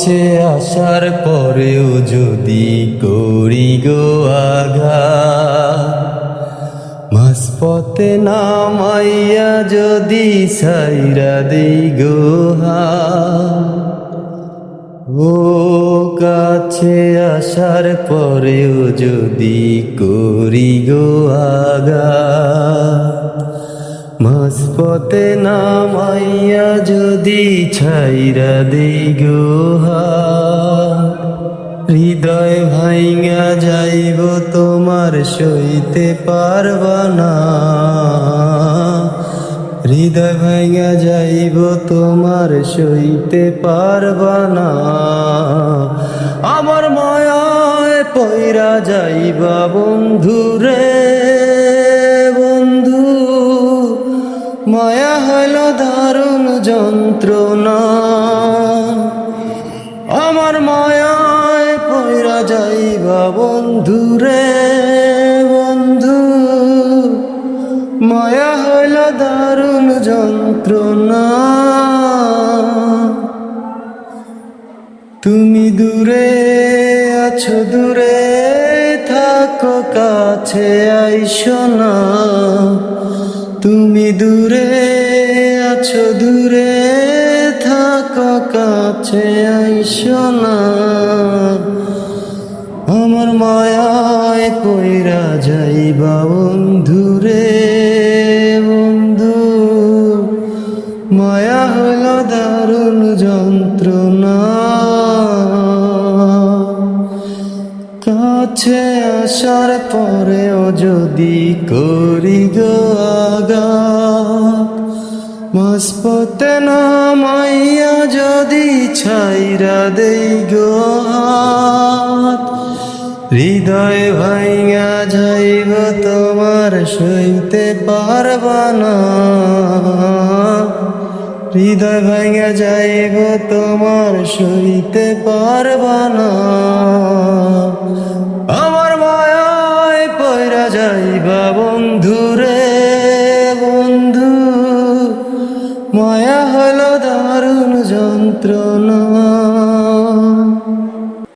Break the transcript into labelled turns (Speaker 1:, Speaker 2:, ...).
Speaker 1: কাছে আসার পরেও যদি করি গো আঘাত, মাঝপথে নামাইয়া যদি সাইরা দেই গো হাত। ও কাছে আসার পরেও যদি করি গো আঘাত, মাঝপথে নামাইয়া যদি ছাইরা দেই গো হাত। হৃদয় ভাইঙা যাইব তোমার সইতে পারবা না, হৃদয় ভাইঙা যাইব তোমার সইতে পারবা না। আমার মায়ায় পইরা যাইবা বন্ধু রে বন্ধু, মায়া হইল দারুণ যন্ত্রণা। আমার মায়ায় পইরা যাইবা বন্ধু রে বন্ধু, মায়া হইল দারুণ যন্ত্রণা। তুমি দূরে আছো দূরে থাকো কাছে আইসো না, তুমি দূরে আছো দূরে থাকো কাছে আইসো না। আমার মায়ায় পইরা যাইবা বন্ধু রে বন্ধু, মায়া হইল দারুণ যন্ত্রণা। কাছে আসার পরেও যদি করি গো আঘাত, মাঝপথে নামাইয়া যদি ছাইরা দেই গো হাত। হৃদয় ভাইঙা যাইব তোমার সইতে পারবা না, হৃদয় ভাইঙা যাইব তোমার সইতে পারবা না। আমার মায়ায় পইরা যাইবা বন্ধু রে বন্ধু, মায়া হলো দারুণ যন্ত্রণা।